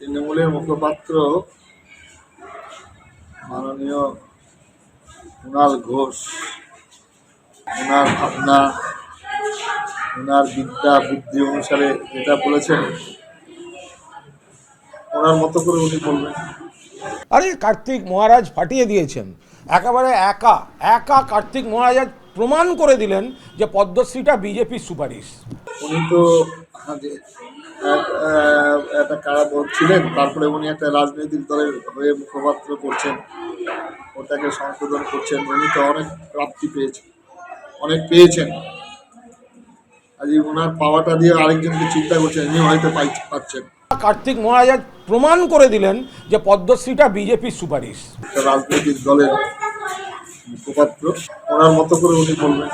তৃণমূলের মুখপাত্র মাননীয় কুণাল ঘোষ ওনার ভাবনা, ওনার বিদ্যা বুদ্ধি অনুসারে যেটা বলেছেন ওনার মতো করে উনি বলবেন। আরে কার্তিক মহারাজ ফাটিয়ে দিয়েছেন, একেবারে একা একা কার্তিক মহারাজ আজ প্রমাণ করে দিলেন যে পদ্মশ্রীটা বিজেপির সুপারিশ। উনি তো একটা কারাবরণ ছিলেন, তারপরে উনি একটা রাজনৈতিক দলের হয়ে মুখপাত্র করছেন, ওটাকে সংশোধন করছেন। উনি তো অনেক প্রাপ্তি পেয়েছেন, অনেক পেয়েছেন। আজ ওনার পাওয়াটা দিয়ে আরেকজনকে চিন্তা করছেন, উনি হয়তো পাচ্ছেন। কার্তিক মহারাজ আজ প্রমাণ করে দিলেন যে পদ্মশ্রীটা বিজেপির সুপারিশ। একটা রাজনৈতিক দলের মুখপাত্র, ওনার মতো করে উনি বলবেন।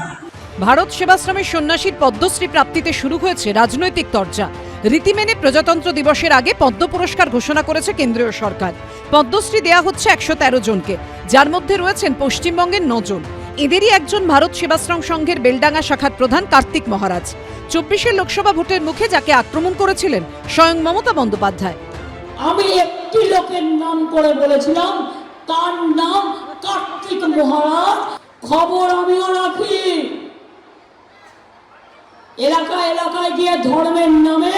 ভারত সেবাশ্রমের সন্ন্যাসীর পদ্মশ্রী প্রাপ্তিতে শুরু হয়েছে রাজনৈতিক চর্চা। রীতি মেনে প্রজাতন্ত্র দিবসের আগে পদ্ম পুরস্কার ঘোষণা করেছে কেন্দ্রীয় সরকার। পদ্মশ্রী দেয়া হচ্ছে 113 জনকে, যার মধ্যে রয়েছেন পশ্চিমবঙ্গের 9 জন। এদেরই একজন ভারত সেবাশ্রম সংঘের বেলডাঙ্গা শাখার প্রধান কার্তিক মহারাজ। 24 লোকসভা ভোটের মুখে যাকে আক্রমণ করেছিলেন স্বয়ং মমতা বন্দ্যোপাধ্যায়। আমি একটি লোকের নাম করে বলেছিলাম, তার নাম কার্তিক মহারাজ। খবর আমিও রাখি, এলাকায় এলাকায় গিয়ে ধর্মের নামে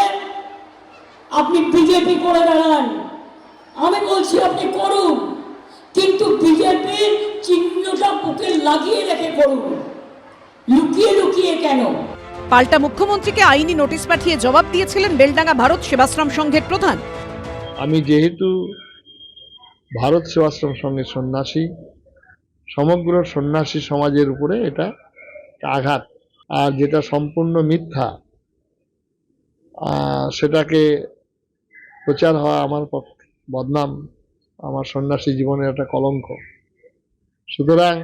আপনি বিজেপি করে বেড়ান। আমি বলছি আপনি করুন, কিন্তু বিজেপির চিহ্নটা বুকে লাগিয়ে রেখে করুন, লুকিয়ে লুকিয়ে কেন? পাল্টা মুখ্যমন্ত্রীকে আইনি নোটিশ পাঠিয়ে জবাব দিয়েছিলেন বেলডাঙ্গা ভারত সেবাশ্রম সংঘের প্রধান। আমি যেহেতু ভারত সেবাশ্রম সংঘের সন্ন্যাসী, সমগ্র সন্ন্যাসী সমাজের উপরে এটা আঘাত, আর যেটা সম্পূর্ণ মিথ্যা সেটাকে প্রচার হওয়া আমার পক্ষে বদনাম, আমার সন্ন্যাসী জীবনের একটা কলঙ্ক। সুতরাং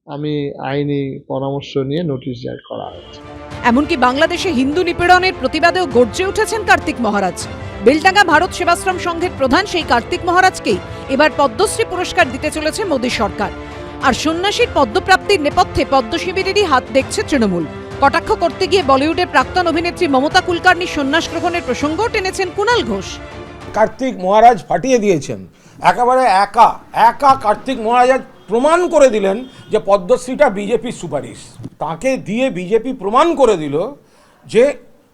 আমি আইনি পরামর্শ নিয়ে নোটিশ জারি করা হয়েছে। এমনকি বাংলাদেশে হিন্দু নিপীড়নের প্রতিবাদেও গর্জে উঠেছেন কার্তিক মহারাজ। বেলডাঙ্গা ভারত সেবাশ্রম সংঘের প্রধান সেই কার্তিক মহারাজকেই এবার পদ্মশ্রী পুরস্কার দিতে চলেছে মোদী সরকার। আর সন্ন্যাসীর পদ্মপ্রাপ্তির নেপথ্যে পদ্ম শিবিরেরই হাত দেখছে তৃণমূল। কটাক্ষ করতে গিয়ে বলিউডের প্রাক্তন অভিনেত্রী মমতা কুলকার্নির সন্ন্যাস গ্রহণের প্রসঙ্গও টেনেছেন কুণাল ঘোষ। কার্তিক মহারাজ ফাটিয়ে দিয়েছেন, একেবারে একা একা কার্তিক মহারাজ আজ প্রমাণ করে দিলেন যে পদ্মশ্রীটা বিজেপির সুপারিশ। তাকে দিয়ে বিজেপি প্রমাণ করে দিল যে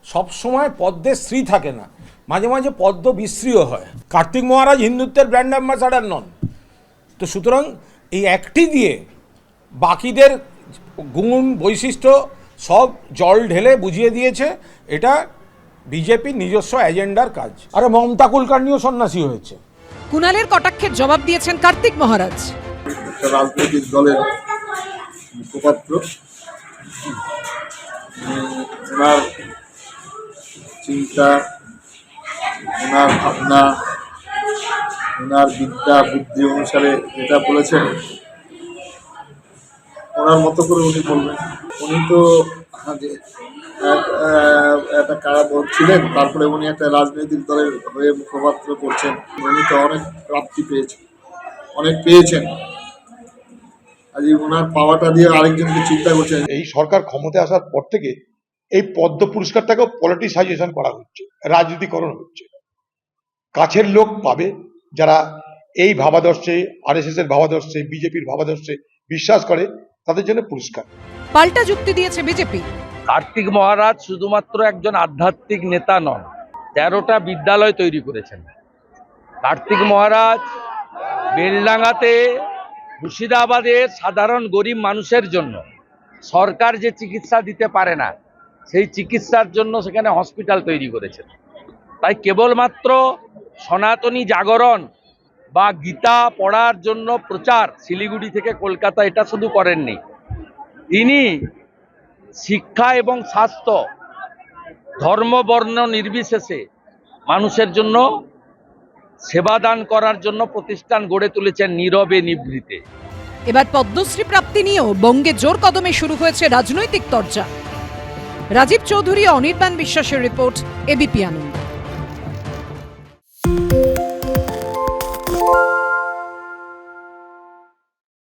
সবসময় পদ্মের শ্রী থাকে না, মাঝে মাঝে পদ্ম বিশ্রীও হয়। কার্তিক মহারাজ হিন্দুত্বের ব্র্যান্ড অ্যাম্বাসাডার নন, তো সুতরাং এই একটি দিয়ে বাকিদের গুণ বৈশিষ্ট্য সব জল ঢেলে বুঝিয়ে দিয়েছে এটা বিজেপির নিজস্ব এজেন্ডার কাজ। আরে মমতা কুলকার্নিও সন্ন্যাসী হয়েছে। কুণালের কটাক্ষের জবাব দিয়েছেন কার্তিক মহারাজ। একটা রাজনৈতিক দলের মুখপাত্র, ওনার চিন্তা, ওনার ভাবনা, ওনার বিদ্যা বুদ্ধি অনুসারে যেটা বলেছেন ওনার মতো করে উনি বলবেন। উনি তো একটা কারাবরণ ছিলেন, তারপরে উনি একটা রাজনৈতিক দলের হয়ে মুখপাত্র করছেন। উনি তো অনেক প্রাপ্তি পেয়েছেন, অনেক পেয়েছেন। আজ ওনার পাওয়াটা দিয়ে আরেকজনকে চিন্তা করছেন। এই সরকার ক্ষমতায় আসার পর থেকে এই পদ্ম পুরস্কারটাকেও পলিটিসাইজেশন করা হচ্ছে, রাজনীতিকরণ হচ্ছে। কাছের লোক পাবে যারা এই ভাবাদর্শে, আরএসএস এর ভাবাদর্শে, বিজেপির ভাবাদর্শে বিশ্বাস করে, তাদের জন্য পুরস্কার। পাল্টা যুক্তি দিয়েছে বিজেপি। কার্তিক মহারাজ শুধুমাত্র একজন আধ্যাত্মিক নেতা নন, 13টা বিদ্যালয় তৈরি করেছেন। কার্তিক মহারাজ বেলডাঙ্গাতে, মুর্শিদাবাদের সাধারণ গরিব মানুষের জন্য সরকার যে চিকিৎসা দিতে পারে না, সেই চিকিৎসার জন্য সেখানে হসপিটাল তৈরি করেছেন। তাই কেবলমাত্র সনাতনী জাগরণ বা গীতা পড়ার জন্য প্রচার শিলিগুড়ি থেকে কলকাতা এটা শুধু করেননি, তিনি শিক্ষা এবং স্বাস্থ্য, ধর্ম বর্ণ নির্বিশেষে মানুষের জন্য সেবাদান করার জন্য প্রতিষ্ঠান গড়ে তুলেছেন নীরবে নিভৃতে। এবার পদ্মশ্রী প্রাপ্তি নিয়েও বঙ্গে জোর কদমে শুরু হয়েছে রাজনৈতিক চর্চা। রাজীব চৌধুরী, অনির্বাণ বিশ্বাসের রিপোর্ট, এবিপি আনন্দ।